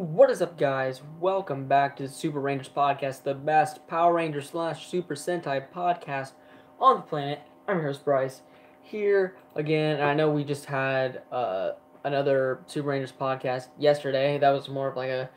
What is up, guys? Welcome back to the Super Rangers podcast, the best Power Ranger slash Super Sentai podcast on the planet. I'm your host, Bryce, here again. And I know we just had another Super Rangers podcast yesterday. That was more of like a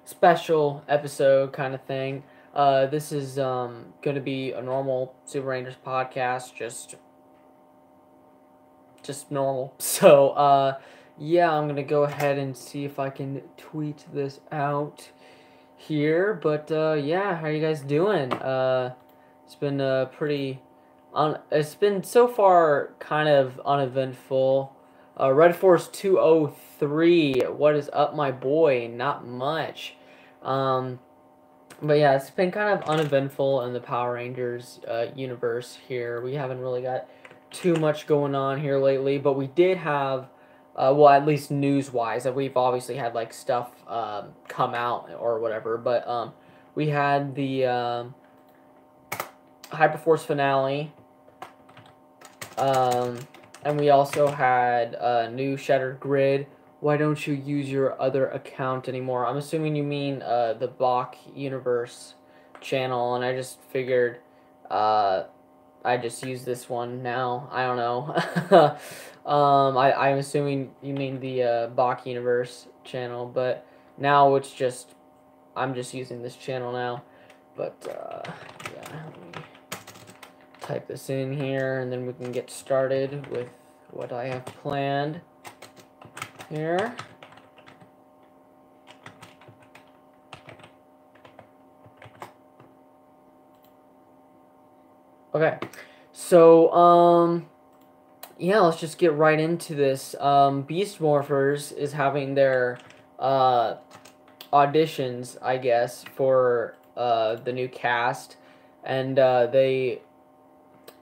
special episode kind of thing. This is going to be a normal Super Rangers podcast, just normal. So, yeah, I'm gonna go ahead and see if I can tweet this out here. But yeah, how are you guys doing? It's been it's been so far kind of uneventful. Red Force 203. What is up, my boy? Not much. Um, but yeah, it's been kind of uneventful in the Power Rangers universe here. We haven't really got too much going on here lately, but we did have, well, at least news-wise, that we've obviously had like stuff come out or whatever. But we had the HyperForce finale, and we also had a new Shattered Grid. Why don't you use your other account anymore? I'm assuming you mean the Bach Universe channel, and I just figured I just use this one now. I don't know. I'm assuming you mean the Bach Universe channel, but now it's just, I'm just using this channel now. But yeah, let me type this in here, and then we can get started with what I have planned here. Okay, so yeah, let's just get right into this. Beast Morphers is having their auditions, I guess, for the new cast, and they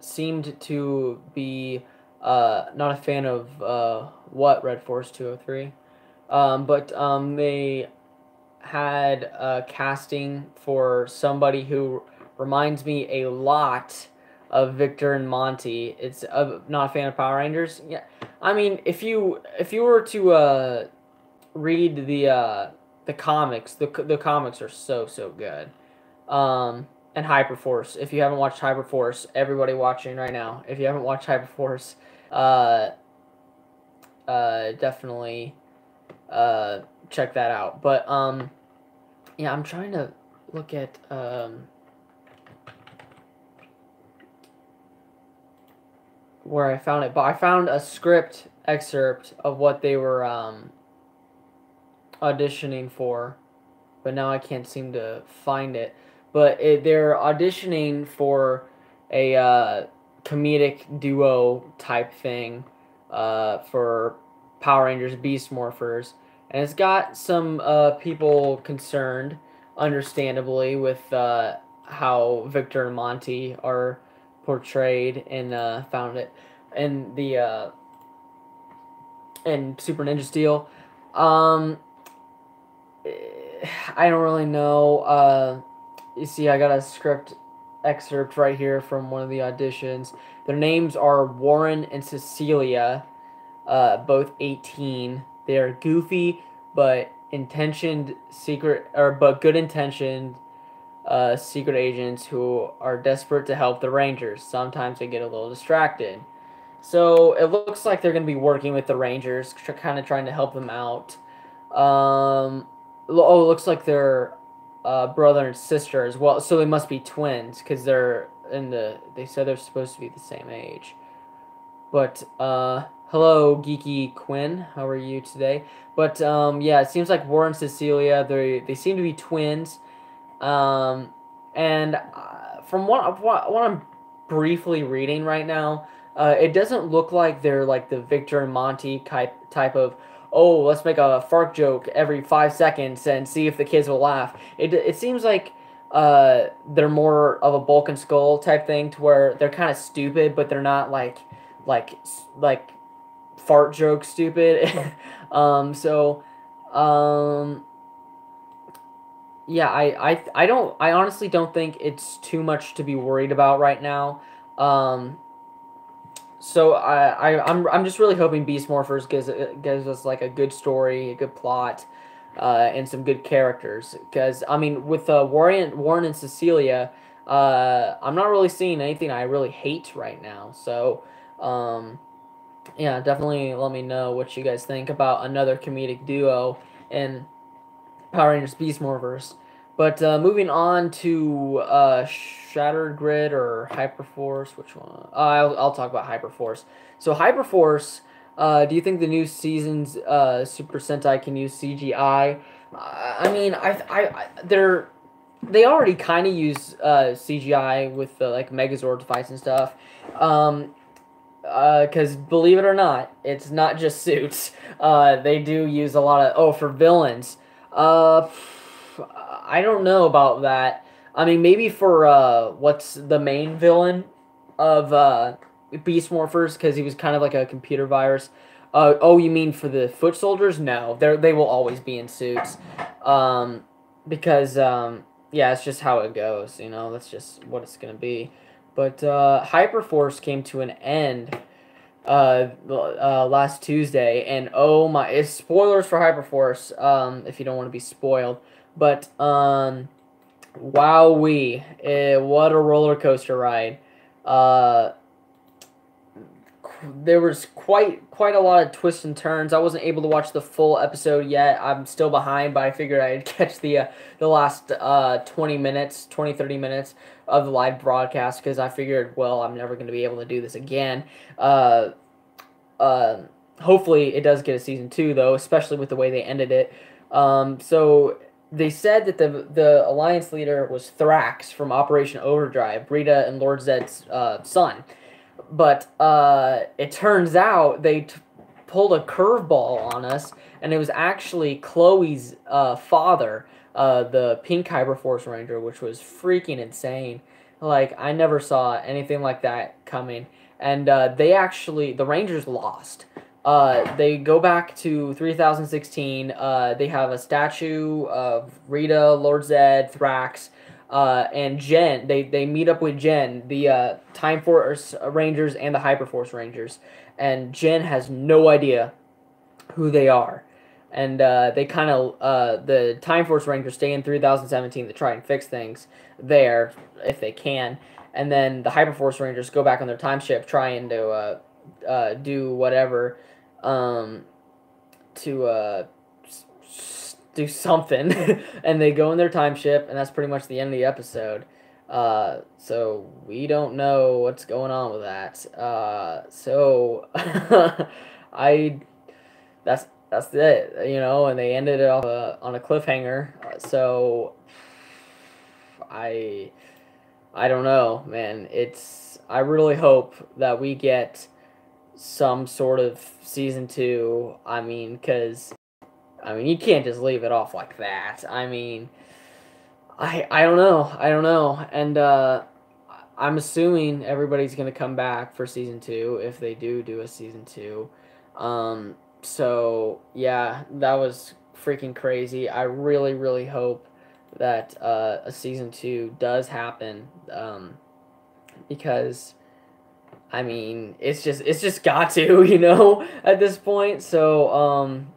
seemed to be not a fan of what Red Force 203, but they had casting for somebody who reminds me a lot of Victor and Monty. It's not a fan of Power Rangers. Yeah, I mean, if you were to read the comics, the comics are so good. And HyperForce. If you haven't watched HyperForce, everybody watching right now, if you haven't watched HyperForce, definitely check that out. But yeah, I'm trying to look at where I found it, but I found a script excerpt of what they were auditioning for, but now I can't seem to find it. But they're auditioning for a comedic duo type thing for Power Rangers Beast Morphers, and it's got some people concerned, understandably, with how Victor and Monty are portrayed in found it in the in Super Ninja Steel. I don't really know. You see, I got a script excerpt right here from one of the auditions. Their names are Warren and Cecilia, both 18. They are goofy but intentioned but good intentioned secret agents who are desperate to help the Rangers. Sometimes they get a little distracted. So it looks like they're going to be working with the Rangers, kind of trying to help them out. Oh, it looks like they're brother and sister as well. So they must be twins because they're they said they're supposed to be the same age. But hello, Geeky Quinn. How are you today? But yeah, it seems like Warren and Cecilia, they seem to be twins. And from what I'm briefly reading right now, it doesn't look like they're like the Victor and Monty type of, oh, let's make a fart joke every 5 seconds and see if the kids will laugh. It seems like they're more of a Bulk and Skull type thing, to where they're kind of stupid, but they're not like fart joke stupid. So yeah, I honestly don't think it's too much to be worried about right now. So I'm just really hoping Beast Morphers gives us like a good story, a good plot. and some good characters. Because I mean, with Warren and Cecilia, I'm not really seeing anything I really hate right now. So, yeah, definitely let me know what you guys think about another comedic duo in Power Rangers Beast Morphers. But moving on to Shattered Grid or HyperForce, which one? I'll talk about HyperForce. So HyperForce, do you think the new season's Super Sentai can use CGI? I mean, they already kind of use CGI with the like Megazord fights and stuff. Because believe it or not, it's not just suits. They do use a lot of for villains. Uh, I don't know about that. I mean, maybe for what's the main villain of Beast Morphers, because he was kind of like a computer virus. Oh, you mean for the foot soldiers? No, they will always be in suits. Because yeah, it's just how it goes. You know, that's just what it's gonna be. But Hyperforce came to an end last Tuesday, and oh my, it's spoilers for Hyperforce. If you don't want to be spoiled, but wowee, what a roller coaster ride. Uh, there was quite a lot of twists and turns. I wasn't able to watch the full episode yet. I'm still behind, but I figured I'd catch the last 20 minutes, 30 minutes of the live broadcast, because I figured, well, I'm never going to be able to do this again. Hopefully it does get a season 2 though, especially with the way they ended it. So they said that the alliance leader was Thrax from Operation Overdrive, Rita and Lord Zed's son. But it turns out they pulled a curveball on us, and it was actually Chloe's father, the pink HyperForce Ranger, which was freaking insane. Like, I never saw anything like that coming. And the Rangers lost. They go back to 3016. They have a statue of Rita, Lord Zed, Thrax, and Jen. They meet up with Jen, the Time Force Rangers and the Hyperforce Rangers. And Jen has no idea who they are. And they kind of, the Time Force Rangers stay in 3017 to try and fix things there, if they can. And then the Hyperforce Rangers go back on their time ship trying to do whatever to do something. And they go in their time ship, and that's pretty much the end of the episode. So we don't know what's going on with that. So that's it, you know, and they ended it off on a cliffhanger. So I don't know, man. I really hope that we get some sort of season 2. I mean, because you can't just leave it off like that. I mean, I don't know, and I'm assuming everybody's gonna come back for season 2 if they do a season 2. So yeah, that was freaking crazy. I really hope that a season 2 does happen, because I mean, it's just got to, you know, at this point. So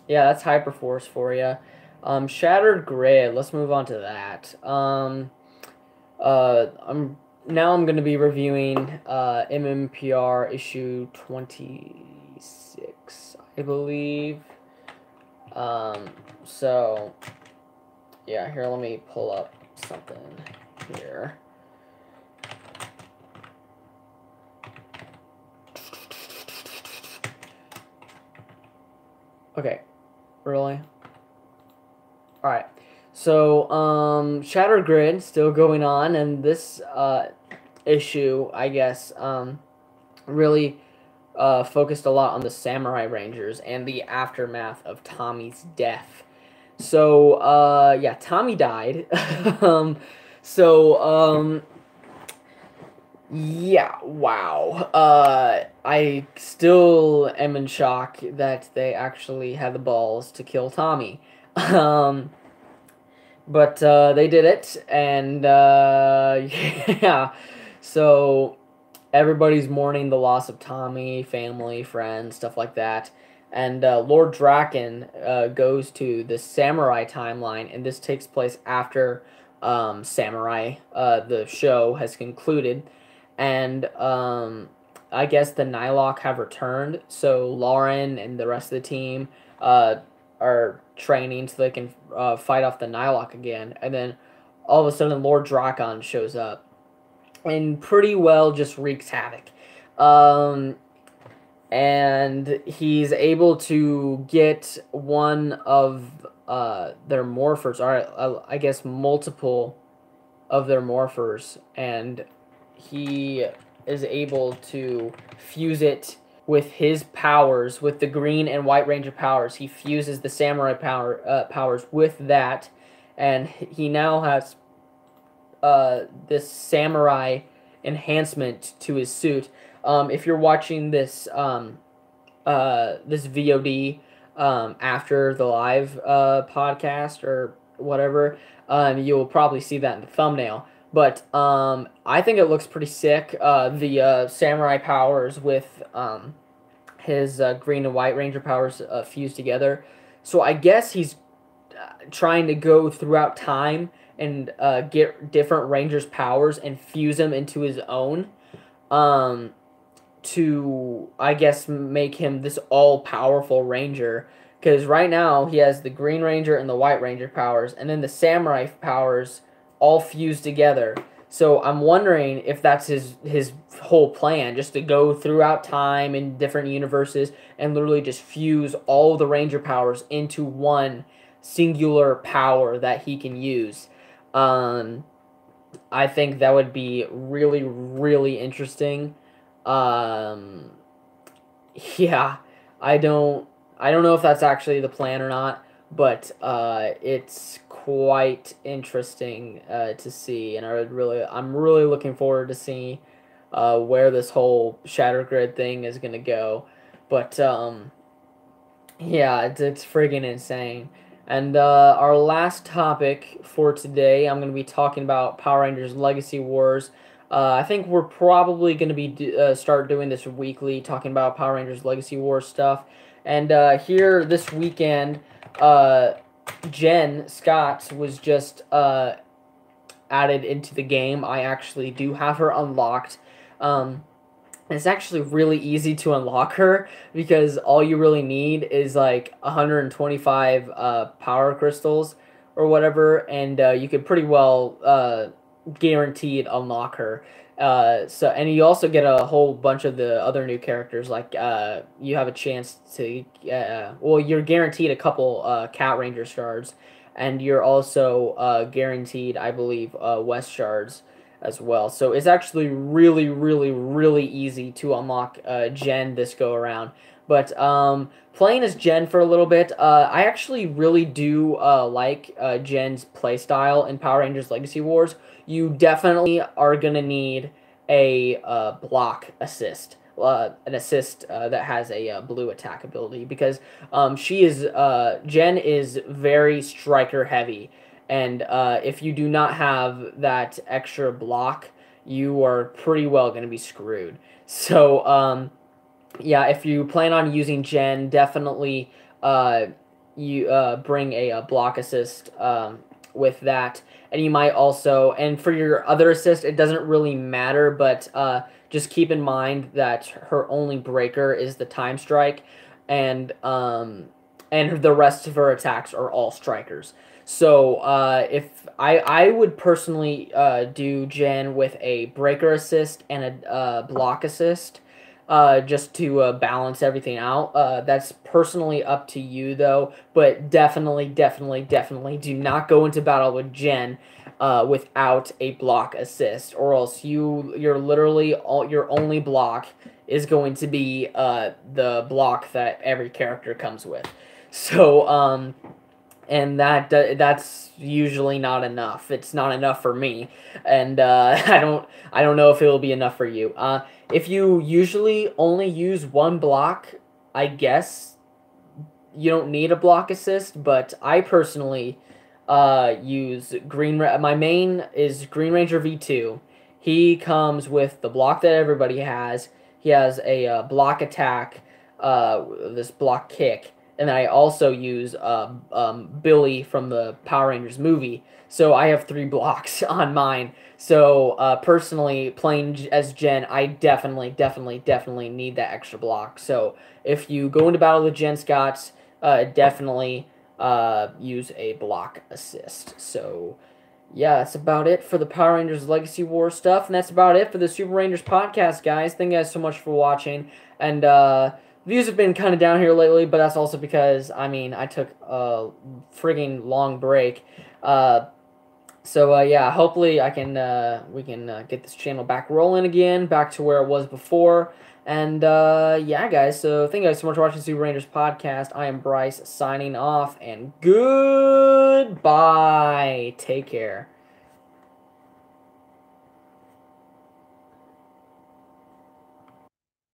yeah, that's Hyperforce for you. Shattered Grid, let's move on to that. I'm going to be reviewing MMPR issue 26, I believe. So yeah, here, let me pull up something here. Okay, really? Alright, so, Shattered Grid still going on, and this, issue, I guess, really, focused a lot on the Samurai Rangers and the aftermath of Tommy's death. So, yeah, Tommy died. Yeah, wow. I still am in shock that they actually had the balls to kill Tommy. But they did it, and yeah. So everybody's mourning the loss of Tommy, family, friends, stuff like that. and Lord Draken goes to the Samurai timeline, and this takes place after Samurai, the show, has concluded, and I guess the Nylok have returned, so Lauren and the rest of the team are training so they can fight off the Nylok again, and then all of a sudden Lord Drakon shows up and pretty well just wreaks havoc. And he's able to get one of their morphers, or I guess multiple of their morphers, and he is able to fuse it with his powers, with the Green and White Ranger powers. He fuses the Samurai powers with that, and he now has this Samurai enhancement to his suit. If you're watching this this VOD after the live podcast or whatever, you'll probably see that in the thumbnail. But I think it looks pretty sick. The Samurai powers with his Green and White Ranger powers fused together. So I guess he's trying to go throughout time and get different Rangers' powers and fuse them into his own. To, I guess, make him this all-powerful Ranger. Because right now, he has the Green Ranger and the White Ranger powers, and then the Samurai powers all fused together. So I'm wondering if that's his whole plan, just to go throughout time in different universes and literally just fuse all the Ranger powers into one singular power that he can use. I think that would be really, really interesting. Yeah, I don't know if that's actually the plan or not, but it's quite interesting to see, and I'm really looking forward to see where this whole Shatter Grid thing is gonna go. But yeah, it's friggin' insane. And our last topic for today, I'm going to be talking about Power Rangers Legacy Wars. I think we're probably going to be start doing this weekly, talking about Power Rangers Legacy Wars stuff. And here this weekend, Jen Scott was just added into the game. I actually do have her unlocked. It's actually really easy to unlock her because all you really need is like 125 power crystals or whatever, and you could pretty well guaranteed unlock her. And you also get a whole bunch of the other new characters. Like you have a chance to well, you're guaranteed a couple Cat Ranger shards, and you're also guaranteed, I believe, West shards as well. So it's actually really, really, really easy to unlock Jen this go around. But playing as Jen for a little bit, I actually really do like Jen's playstyle in Power Rangers Legacy Wars. You definitely are going to need a block assist. An assist that has a blue attack ability, because Jen is very striker heavy. And if you do not have that extra block, you are pretty well going to be screwed. So, yeah, if you plan on using Jen, definitely you bring a block assist with that. And you might also, and for your other assist, it doesn't really matter, but just keep in mind that her only breaker is the time strike, and the rest of her attacks are all strikers. So if I would personally do Jen with a breaker assist and a block assist, just to balance everything out. That's personally up to you though, but definitely do not go into battle with Jen without a block assist, or else you're literally your only block is going to be the block that every character comes with. So and that's usually not enough. It's not enough for me, and I don't know if it'll be enough for you. If you usually only use one block, I guess you don't need a block assist. But I personally use my main is Green Ranger V2. He comes with the block that everybody has. He has a block attack. this block kick, and then I also use Billy from the Power Rangers movie. So I have 3 blocks on mine. So personally, playing as Jen, I definitely need that extra block. So if you go into battle with Jen Scotts, definitely use a block assist. So yeah, that's about it for the Power Rangers Legacy War stuff, and that's about it for the Super Rangers podcast, guys. Thank you guys so much for watching, and views have been kind of down here lately, but that's also because, I mean, I took a frigging long break. So yeah, hopefully we can get this channel back rolling again, back to where it was before. And yeah, guys, so thank you guys so much for watching Super Rangers Podcast. I am Bryce signing off, and goodbye. Take care.